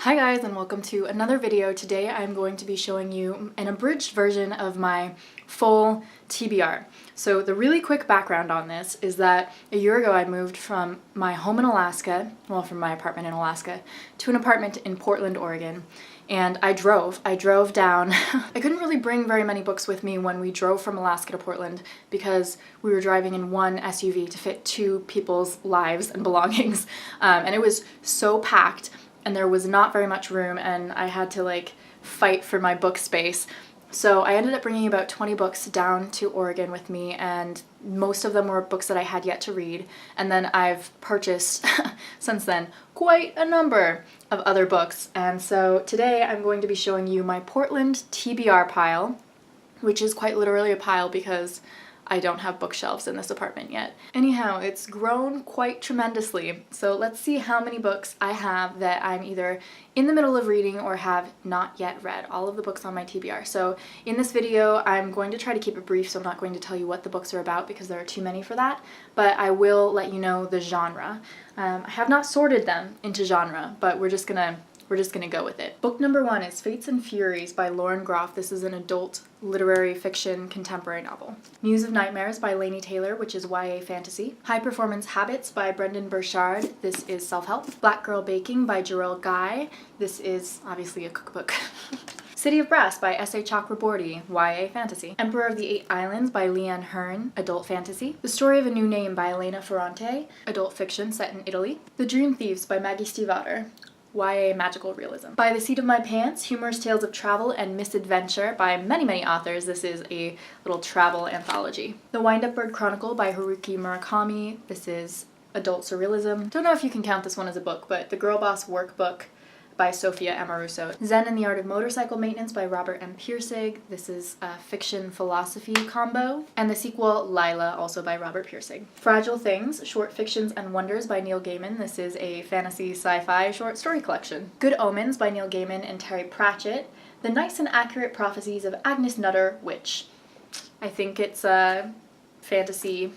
Hi guys, and welcome to another video. Today I'm going to be showing you an abridged version of my full TBR. So the really quick background on this is that a year ago I moved from my home in Alaska, well, from my apartment in Alaska, to an apartment in Portland, Oregon. And I drove down. I couldn't really bring very many books with me when we drove from Alaska to Portland because we were driving in one SUV to fit two people's lives and belongings. And it was so packed and there was not very much room, and I had to like fight for my book space. So I ended up bringing about 20 books down to Oregon with me, and most of them were books that I had yet to read. And then I've purchased, since then, quite a number of other books. And so today I'm going to be showing you my Portland TBR pile, which is quite literally a pile because I don't have bookshelves in this apartment yet. Anyhow, it's grown quite tremendously. So let's see how many books I have that I'm either in the middle of reading or have not yet read. All of the books on my TBR. So in this video, I'm going to try to keep it brief, so I'm not going to tell you what the books are about because there are too many for that, but I will let you know the genre. I have not sorted them into genre, but we're just gonna go with it. Book number 1 is Fates and Furies by Lauren Groff. This is an adult literary fiction contemporary novel. Muse of Nightmares by Laini Taylor, which is YA fantasy. High Performance Habits by Brendan Burchard. This is self-help. Black Girl Baking by Jarrell Guy. This is obviously a cookbook. City of Brass by S.A. Chakraborty, YA fantasy. Emperor of the Eight Islands by Leanne Hearn, adult fantasy. The Story of a New Name by Elena Ferrante, adult fiction set in Italy. The Dream Thieves by Maggie Stiefvater, YA magical realism. By the Seat of My Pants, Humorous Tales of Travel and Misadventure by many, many authors. This is a little travel anthology. The Wind-Up Bird Chronicle by Haruki Murakami. This is adult surrealism. Don't know if you can count this one as a book, but The Girl Boss Workbook by Sophia Amoruso. Zen and the Art of Motorcycle Maintenance by Robert M. Pirsig. This is a fiction philosophy combo. And the sequel, Lila, also by Robert Pirsig. Fragile Things, Short Fictions and Wonders by Neil Gaiman. This is a fantasy sci-fi short story collection. Good Omens by Neil Gaiman and Terry Pratchett. The Nice and Accurate Prophecies of Agnes Nutter, Witch. I think it's a fantasy,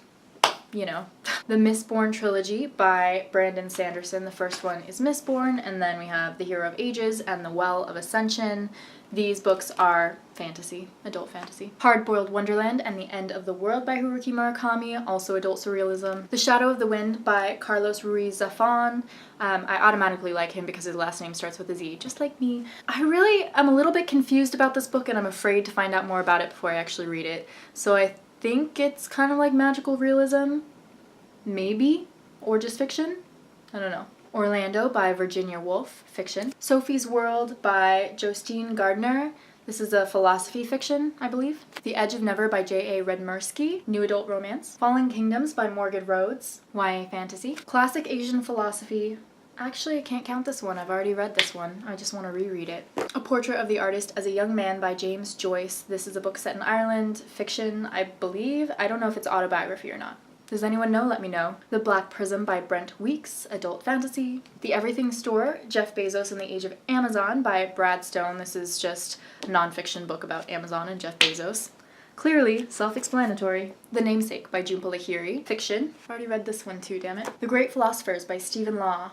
you know. The Mistborn trilogy by Brandon Sanderson. The first one is Mistborn, and then we have The Hero of Ages and The Well of Ascension. These books are fantasy, adult fantasy. Hard-Boiled Wonderland and the End of the World by Haruki Murakami, also adult surrealism. The Shadow of the Wind by Carlos Ruiz Zafón. I automatically like him because his last name starts with a Z, just like me. I really am a little bit confused about this book, and I'm afraid to find out more about it before I actually read it. So I think it's kind of like magical realism. Maybe, or just fiction? I don't know. Orlando by Virginia Woolf, fiction. Sophie's World by Justine Gardner. This is a philosophy fiction, I believe. The Edge of Never by J.A. Redmersky, new adult romance. Fallen Kingdoms by Morgan Rhodes, YA fantasy. Classic Asian philosophy. Actually, I can't count this one. I've already read this one. I just want to reread it. A Portrait of the Artist as a Young Man by James Joyce. This is a book set in Ireland, fiction, I believe. I don't know if it's autobiography or not. Does anyone know? Let me know. The Black Prism by Brent Weeks, adult fantasy. The Everything Store, Jeff Bezos and the Age of Amazon by Brad Stone. This is just a nonfiction book about Amazon and Jeff Bezos. Clearly self-explanatory. The Namesake by Jhumpa Lahiri, fiction. I've already read this one too, damn it. The Great Philosophers by Stephen Law.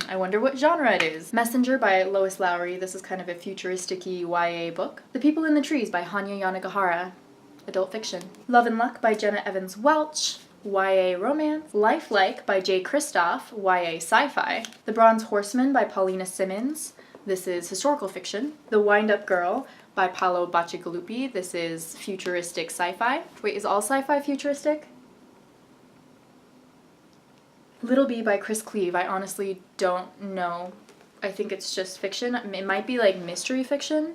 I wonder what genre it is. Messenger by Lois Lowry. This is kind of a futuristic-y YA book. The People in the Trees by Hanya Yanagihara, adult fiction. Love and Luck by Jenna Evans Welch, YA romance. Lifelike by Jay Kristoff, YA sci-fi. The Bronze Horseman by Paulina Simmons. This is historical fiction. The Wind-Up Girl by Paolo Bacigalupi. This is futuristic sci-fi. Wait, is all sci-fi futuristic? Little Bee by Chris Cleave. I honestly don't know. I think it's just fiction. It might be like mystery fiction.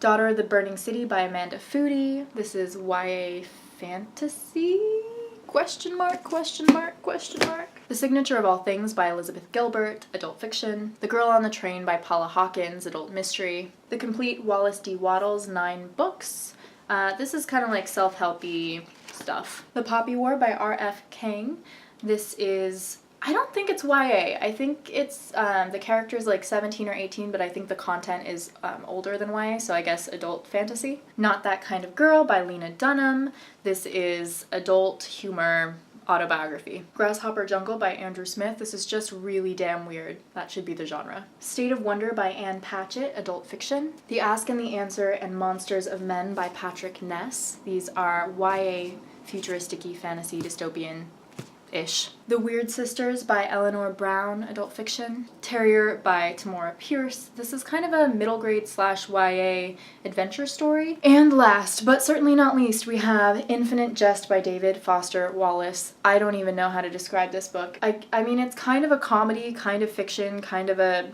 Daughter of the Burning City by Amanda Foody. This is YA fantasy? Question mark, question mark, question mark. The Signature of All Things by Elizabeth Gilbert, adult fiction. The Girl on the Train by Paula Hawkins, adult mystery. The Complete Wallace D. Wattles, 9 books. This is kind of like self-helpy stuff. The Poppy War by R.F. Kang. This is, I don't think it's YA. I think it's, the character's like 17 or 18, but I think the content is older than YA, so I guess adult fantasy. Not That Kind of Girl by Lena Dunham. This is adult humor, autobiography. Grasshopper Jungle by Andrew Smith. This is just really damn weird. That should be the genre. State of Wonder by Anne Patchett, adult fiction. The Ask and the Answer and Monsters of Men by Patrick Ness. These are YA futuristic-y fantasy dystopian-ish. The Weird Sisters by Eleanor Brown, adult fiction. Terrier by Tamora Pierce. This is kind of a middle grade / YA adventure story. And last, but certainly not least, we have Infinite Jest by David Foster Wallace. I don't even know how to describe this book. I mean, it's kind of a comedy, kind of fiction, kind of a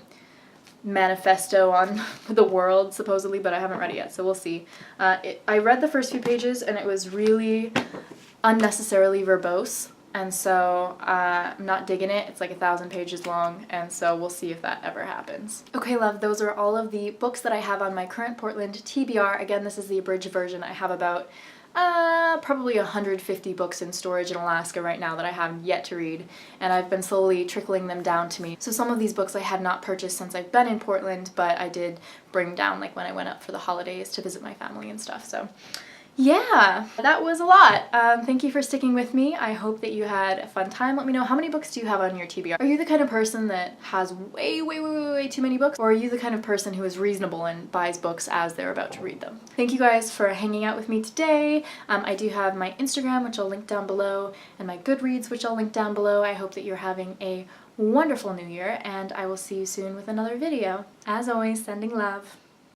manifesto on the world, supposedly, but I haven't read it yet, so we'll see. I read the first few pages, and it was really unnecessarily verbose. And so I'm not digging it. It's like 1,000 pages long, and so we'll see if that ever happens. Okay, love, those are all of the books that I have on my current Portland TBR. Again, this is the abridged version. I have about probably 150 books in storage in Alaska right now that I have yet to read, and I've been slowly trickling them down to me. So some of these books I had not purchased since I've been in Portland, but I did bring down like when I went up for the holidays to visit my family and stuff. So yeah, that was a lot. Thank you for sticking with me. I hope that you had a fun time. Let me know, how many books do you have on your TBR? Are you the kind of person that has way too many books? Or are you the kind of person who is reasonable and buys books as they're about to read them? Thank you guys for hanging out with me today. I do have my Instagram, which I'll link down below, and my Goodreads, which I'll link down below. I hope that you're having a wonderful new year, and I will see you soon with another video. As always, sending love.